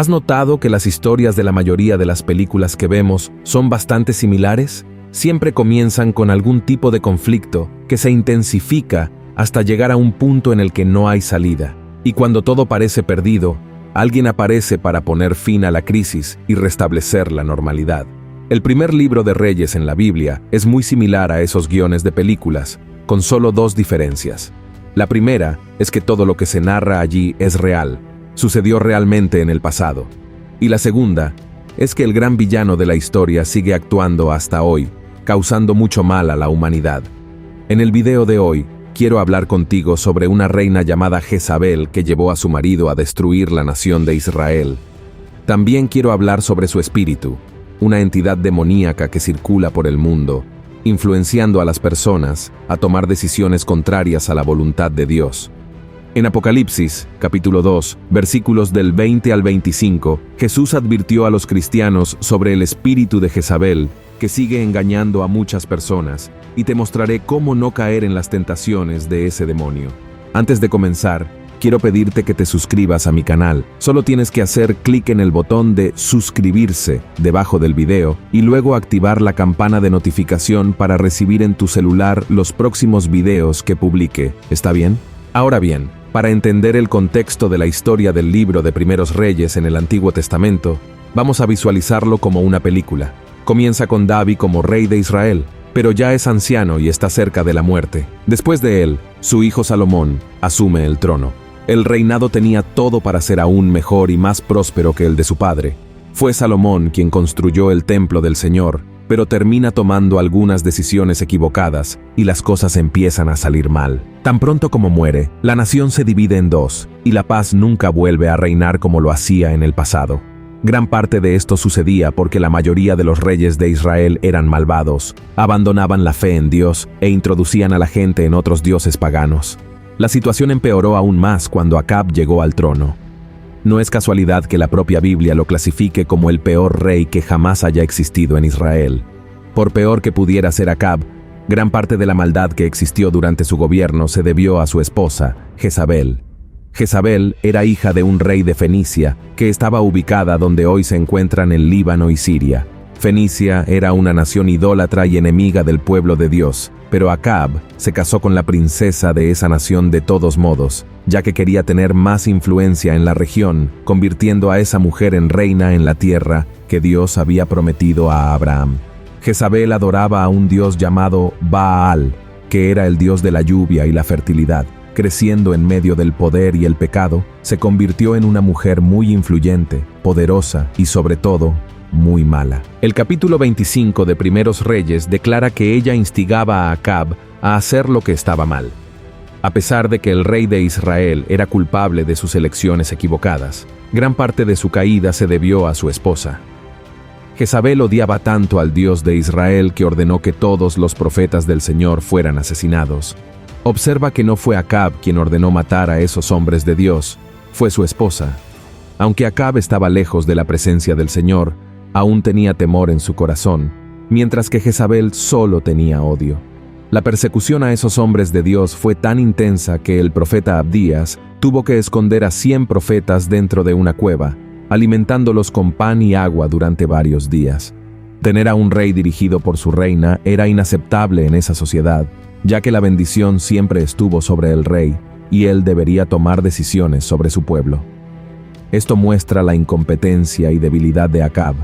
¿Has notado que las historias de la mayoría de las películas que vemos son bastante similares? Siempre comienzan con algún tipo de conflicto que se intensifica hasta llegar a un punto en el que no hay salida. Y cuando todo parece perdido, alguien aparece para poner fin a la crisis y restablecer la normalidad. El primer libro de Reyes en la Biblia es muy similar a esos guiones de películas, con solo dos diferencias. La primera es que todo lo que se narra allí es real, sucedió realmente en el pasado. Y la segunda es que el gran villano de la historia sigue actuando hasta hoy, causando mucho mal a la humanidad. En el video de hoy, quiero hablar contigo sobre una reina llamada Jezabel que llevó a su marido a destruir la nación de Israel. También quiero hablar sobre su espíritu, una entidad demoníaca que circula por el mundo, influenciando a las personas a tomar decisiones contrarias a la voluntad de Dios. En Apocalipsis, capítulo 2, versículos del 20 al 25, Jesús advirtió a los cristianos sobre el espíritu de Jezabel, que sigue engañando a muchas personas, y te mostraré cómo no caer en las tentaciones de ese demonio. Antes de comenzar, quiero pedirte que te suscribas a mi canal. Solo tienes que hacer clic en el botón de suscribirse debajo del video y luego activar la campana de notificación para recibir en tu celular los próximos videos que publique. ¿Está bien? Ahora bien, para entender el contexto de la historia del libro de Primeros Reyes en el Antiguo Testamento, vamos a visualizarlo como una película. Comienza con David como rey de Israel, pero ya es anciano y está cerca de la muerte. Después de él, su hijo Salomón asume el trono. El reinado tenía todo para ser aún mejor y más próspero que el de su padre. Fue Salomón quien construyó el templo del Señor, pero termina tomando algunas decisiones equivocadas y las cosas empiezan a salir mal. Tan pronto como muere, la nación se divide en dos y la paz nunca vuelve a reinar como lo hacía en el pasado. Gran parte de esto sucedía porque la mayoría de los reyes de Israel eran malvados, abandonaban la fe en Dios e introducían a la gente en otros dioses paganos. La situación empeoró aún más cuando Acab llegó al trono. No es casualidad que la propia Biblia lo clasifique como el peor rey que jamás haya existido en Israel. Por peor que pudiera ser Acab, gran parte de la maldad que existió durante su gobierno se debió a su esposa, Jezabel. Jezabel era hija de un rey de Fenicia, que estaba ubicada donde hoy se encuentran el Líbano y Siria. Fenicia era una nación idólatra y enemiga del pueblo de Dios, pero Acab se casó con la princesa de esa nación de todos modos, ya que quería tener más influencia en la región, convirtiendo a esa mujer en reina en la tierra que Dios había prometido a Abraham. Jezabel adoraba a un dios llamado Baal, que era el dios de la lluvia y la fertilidad. Creciendo en medio del poder y el pecado, se convirtió en una mujer muy influyente, poderosa y sobre todo, muy mala. El capítulo 25 de Primeros Reyes declara que ella instigaba a Acab a hacer lo que estaba mal. A pesar de que el rey de Israel era culpable de sus elecciones equivocadas, gran parte de su caída se debió a su esposa. Jezabel odiaba tanto al Dios de Israel que ordenó que todos los profetas del Señor fueran asesinados. Observa que no fue Acab quien ordenó matar a esos hombres de Dios, fue su esposa. Aunque Acab estaba lejos de la presencia del Señor, aún tenía temor en su corazón, mientras que Jezabel solo tenía odio. La persecución a esos hombres de Dios fue tan intensa que el profeta Abdías tuvo que esconder a 100 profetas dentro de una cueva, alimentándolos con pan y agua durante varios días. Tener a un rey dirigido por su reina era inaceptable en esa sociedad, ya que la bendición siempre estuvo sobre el rey y él debería tomar decisiones sobre su pueblo. Esto muestra la incompetencia y debilidad de Acab.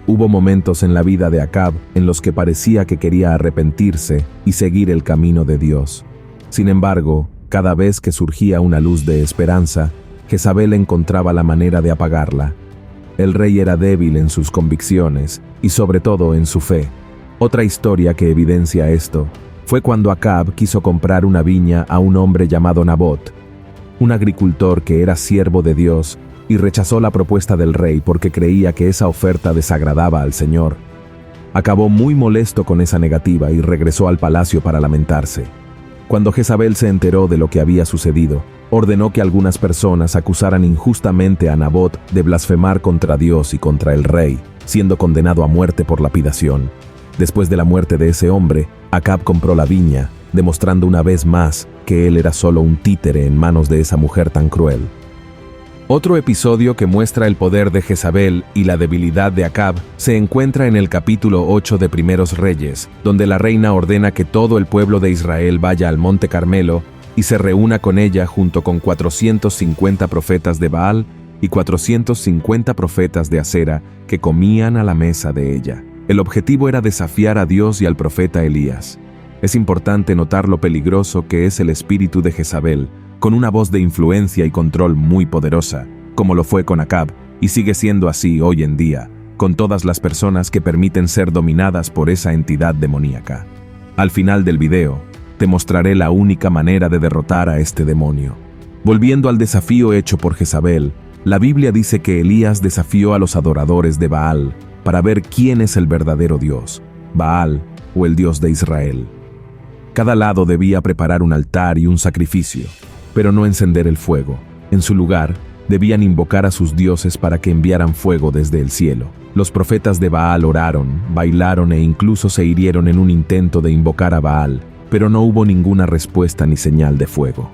Hubo momentos en la vida de Acab en los que parecía que quería arrepentirse y seguir el camino de Dios. Sin embargo, cada vez que surgía una luz de esperanza, Jezabel encontraba la manera de apagarla. El rey era débil en sus convicciones y sobre todo en su fe. Otra historia que evidencia esto fue cuando Acab quiso comprar una viña a un hombre llamado Nabot, un agricultor que era siervo de Dios, y rechazó la propuesta del rey porque creía que esa oferta desagradaba al Señor. Acabó muy molesto con esa negativa y regresó al palacio para lamentarse. Cuando Jezabel se enteró de lo que había sucedido, ordenó que algunas personas acusaran injustamente a Nabot de blasfemar contra Dios y contra el rey, siendo condenado a muerte por lapidación. Después de la muerte de ese hombre, Acab compró la viña, demostrando una vez más que él era solo un títere en manos de esa mujer tan cruel. Otro episodio que muestra el poder de Jezabel y la debilidad de Acab se encuentra en el capítulo 8 de Primeros Reyes, donde la reina ordena que todo el pueblo de Israel vaya al monte Carmelo y se reúna con ella junto con 450 profetas de Baal y 450 profetas de Acera que comían a la mesa de ella. El objetivo era desafiar a Dios y al profeta Elías. Es importante notar lo peligroso que es el espíritu de Jezabel, con una voz de influencia y control muy poderosa, como lo fue con Acab, y sigue siendo así hoy en día, con todas las personas que permiten ser dominadas por esa entidad demoníaca. Al final del video, te mostraré la única manera de derrotar a este demonio. Volviendo al desafío hecho por Jezabel, la Biblia dice que Elías desafió a los adoradores de Baal para ver quién es el verdadero Dios, Baal o el Dios de Israel. Cada lado debía preparar un altar y un sacrificio, pero no encender el fuego. En su lugar, debían invocar a sus dioses para que enviaran fuego desde el cielo. Los profetas de Baal oraron, bailaron e incluso se hirieron en un intento de invocar a Baal, pero no hubo ninguna respuesta ni señal de fuego.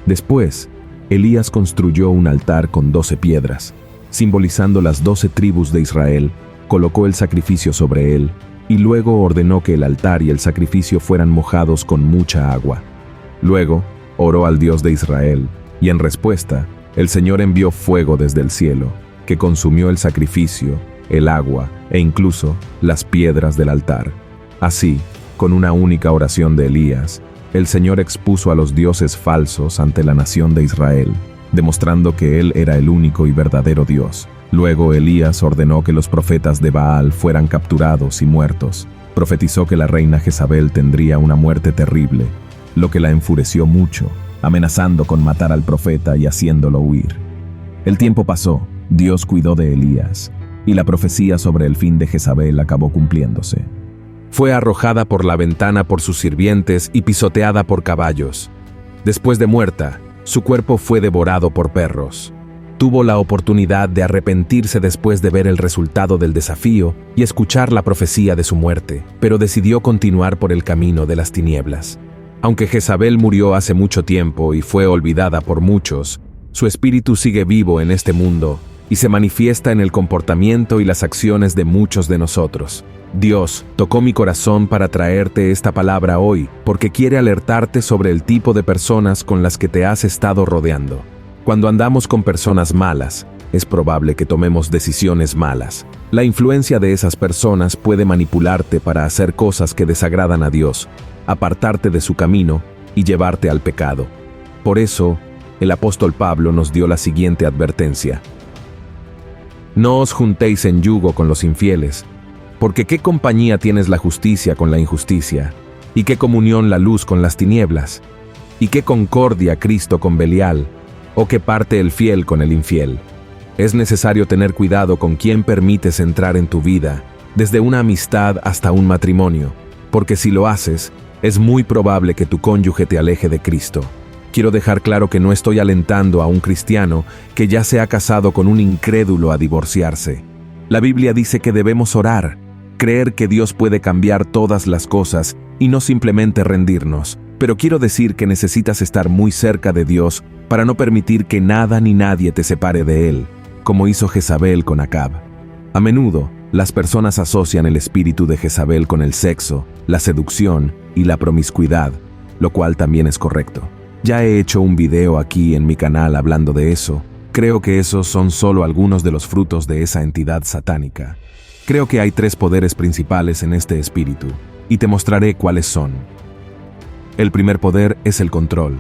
Después, Elías construyó un altar con 12 piedras, simbolizando las 12 tribus de Israel, colocó el sacrificio sobre él, y luego ordenó que el altar y el sacrificio fueran mojados con mucha agua. Luego, oró al Dios de Israel, y en respuesta, el Señor envió fuego desde el cielo, que consumió el sacrificio, el agua e incluso las piedras del altar. Así, con una única oración de Elías, el Señor expuso a los dioses falsos ante la nación de Israel, demostrando que Él era el único y verdadero Dios. Luego Elías ordenó que los profetas de Baal fueran capturados y muertos. Profetizó que la reina Jezabel tendría una muerte terrible, lo que la enfureció mucho, amenazando con matar al profeta y haciéndolo huir. El tiempo pasó, Dios cuidó de Elías, y la profecía sobre el fin de Jezabel acabó cumpliéndose. Fue arrojada por la ventana por sus sirvientes y pisoteada por caballos. Después de muerta, su cuerpo fue devorado por perros. Tuvo la oportunidad de arrepentirse después de ver el resultado del desafío y escuchar la profecía de su muerte, pero decidió continuar por el camino de las tinieblas. Aunque Jezabel murió hace mucho tiempo y fue olvidada por muchos, su espíritu sigue vivo en este mundo y se manifiesta en el comportamiento y las acciones de muchos de nosotros. Dios tocó mi corazón para traerte esta palabra hoy porque quiere alertarte sobre el tipo de personas con las que te has estado rodeando. Cuando andamos con personas malas, es probable que tomemos decisiones malas. La influencia de esas personas puede manipularte para hacer cosas que desagradan a Dios, apartarte de su camino y llevarte al pecado. Por eso, el apóstol Pablo nos dio la siguiente advertencia: no os juntéis en yugo con los infieles, porque ¿qué compañía tienes la justicia con la injusticia? ¿Y qué comunión la luz con las tinieblas? ¿Y qué concordia Cristo con Belial? ¿O qué parte el fiel con el infiel? Es necesario tener cuidado con quién permites entrar en tu vida, desde una amistad hasta un matrimonio, porque si lo haces, es muy probable que tu cónyuge te aleje de Cristo. Quiero dejar claro que no estoy alentando a un cristiano que ya se ha casado con un incrédulo a divorciarse. La Biblia dice que debemos orar, creer que Dios puede cambiar todas las cosas y no simplemente rendirnos. Pero quiero decir que necesitas estar muy cerca de Dios para no permitir que nada ni nadie te separe de Él, como hizo Jezabel con Acab. A menudo, las personas asocian el espíritu de Jezabel con el sexo, la seducción y la promiscuidad, lo cual también es correcto. Ya he hecho un video aquí en mi canal hablando de eso. Creo que esos son solo algunos de los frutos de esa entidad satánica. Creo que hay 3 poderes principales en este espíritu, y te mostraré cuáles son. El primer poder es el control.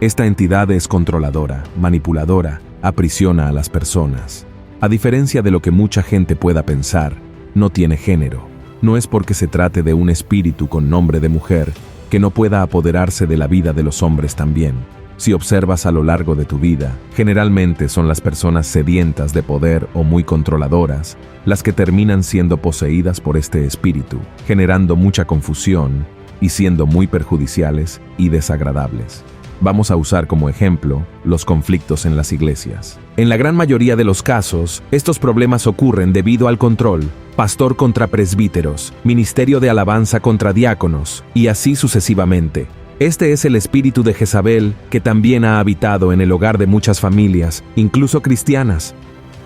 Esta entidad es controladora, manipuladora, aprisiona a las personas. A diferencia de lo que mucha gente pueda pensar, no tiene género. No es porque se trate de un espíritu con nombre de mujer que no pueda apoderarse de la vida de los hombres también. Si observas a lo largo de tu vida, generalmente son las personas sedientas de poder o muy controladoras las que terminan siendo poseídas por este espíritu, generando mucha confusión y siendo muy perjudiciales y desagradables. Vamos a usar como ejemplo los conflictos en las iglesias. En la gran mayoría de los casos, estos problemas ocurren debido al control. Pastor contra presbíteros, ministerio de alabanza contra diáconos, y así sucesivamente. Este es el espíritu de Jezabel que también ha habitado en el hogar de muchas familias, incluso cristianas.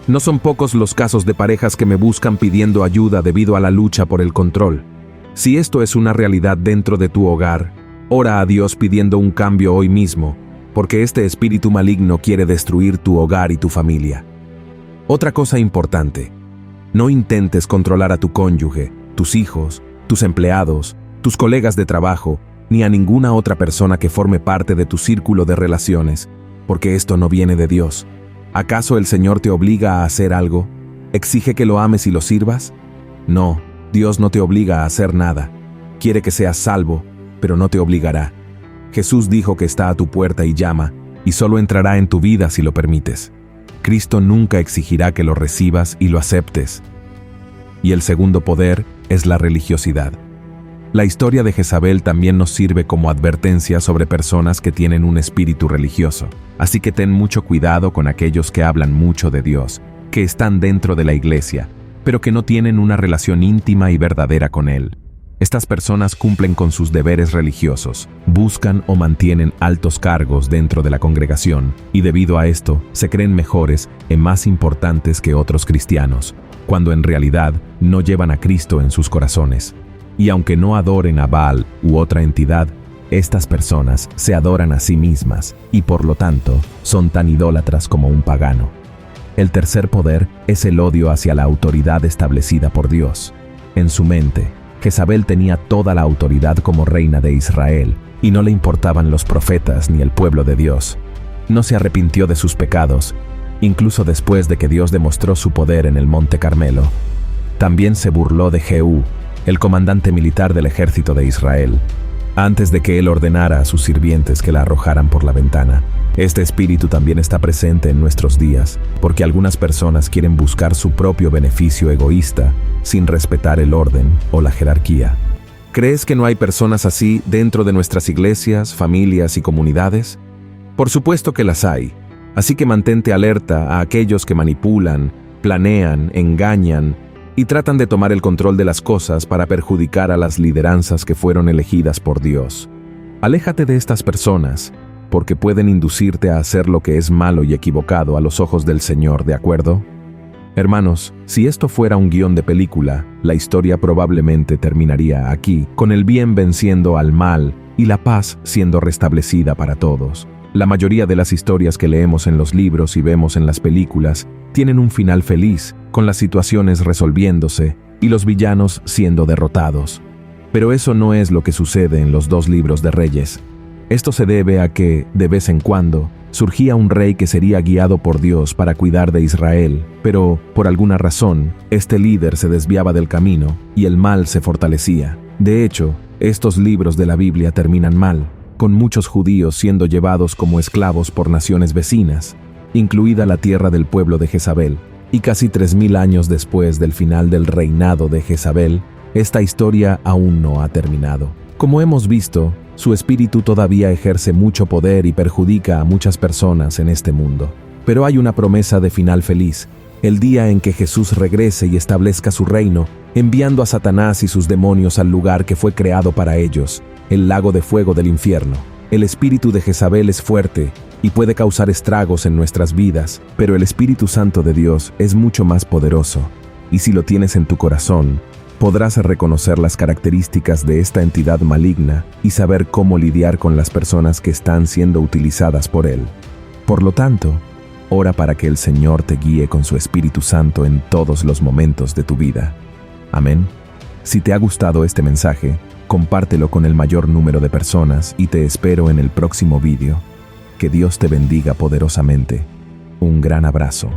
No son pocos los casos de parejas que me buscan pidiendo ayuda debido a la lucha por el control. Si esto es una realidad dentro de tu hogar, ora a Dios pidiendo un cambio hoy mismo, porque este espíritu maligno quiere destruir tu hogar y tu familia. Otra cosa importante: no intentes controlar a tu cónyuge, tus hijos, tus empleados, tus colegas de trabajo, ni a ninguna otra persona que forme parte de tu círculo de relaciones, porque esto no viene de Dios. ¿Acaso el Señor te obliga a hacer algo? ¿Exige que lo ames y lo sirvas? No, Dios no te obliga a hacer nada. Quiere que seas salvo, pero no te obligará. Jesús dijo que está a tu puerta y llama, y solo entrará en tu vida si lo permites. Cristo nunca exigirá que lo recibas y lo aceptes. Y el segundo poder es la religiosidad. La historia de Jezabel también nos sirve como advertencia sobre personas que tienen un espíritu religioso. Así que ten mucho cuidado con aquellos que hablan mucho de Dios, que están dentro de la iglesia, pero que no tienen una relación íntima y verdadera con Él. Estas personas cumplen con sus deberes religiosos, buscan o mantienen altos cargos dentro de la congregación, y debido a esto se creen mejores y más importantes que otros cristianos, cuando en realidad no llevan a Cristo en sus corazones. Y aunque no adoren a Baal u otra entidad, estas personas se adoran a sí mismas y por lo tanto son tan idólatras como un pagano. El tercer poder es el odio hacia la autoridad establecida por Dios. En su mente, Jezabel tenía toda la autoridad como reina de Israel y no le importaban los profetas ni el pueblo de Dios. No se arrepintió de sus pecados, incluso después de que Dios demostró su poder en el Monte Carmelo. También se burló de Jehú, el comandante militar del ejército de Israel, antes de que él ordenara a sus sirvientes que la arrojaran por la ventana. Este espíritu también está presente en nuestros días, porque algunas personas quieren buscar su propio beneficio egoísta, sin respetar el orden o la jerarquía. ¿Crees que no hay personas así dentro de nuestras iglesias, familias y comunidades? Por supuesto que las hay, así que mantente alerta a aquellos que manipulan, planean, engañan y tratan de tomar el control de las cosas para perjudicar a las lideranzas que fueron elegidas por Dios. Aléjate de estas personas, porque pueden inducirte a hacer lo que es malo y equivocado a los ojos del Señor, ¿de acuerdo? Hermanos, si esto fuera un guión de película, la historia probablemente terminaría aquí, con el bien venciendo al mal y la paz siendo restablecida para todos. La mayoría de las historias que leemos en los libros y vemos en las películas tienen un final feliz, con las situaciones resolviéndose y los villanos siendo derrotados. Pero eso no es lo que sucede en los 2 libros de Reyes. Esto se debe a que, de vez en cuando, surgía un rey que sería guiado por Dios para cuidar de Israel, pero, por alguna razón, este líder se desviaba del camino y el mal se fortalecía. De hecho, estos libros de la Biblia terminan mal, con muchos judíos siendo llevados como esclavos por naciones vecinas, incluida la tierra del pueblo de Jezabel. Y casi 3000 años después del final del reinado de Jezabel, esta historia aún no ha terminado. Como hemos visto, su espíritu todavía ejerce mucho poder y perjudica a muchas personas en este mundo. Pero hay una promesa de final feliz, el día en que Jesús regrese y establezca su reino, enviando a Satanás y sus demonios al lugar que fue creado para ellos, el lago de fuego del infierno. El espíritu de Jezabel es fuerte y puede causar estragos en nuestras vidas, pero el Espíritu Santo de Dios es mucho más poderoso, y si lo tienes en tu corazón, podrás reconocer las características de esta entidad maligna y saber cómo lidiar con las personas que están siendo utilizadas por él. Por lo tanto, ora para que el Señor te guíe con su Espíritu Santo en todos los momentos de tu vida. Amén. Si te ha gustado este mensaje, compártelo con el mayor número de personas y te espero en el próximo vídeo. Que Dios te bendiga poderosamente. Un gran abrazo.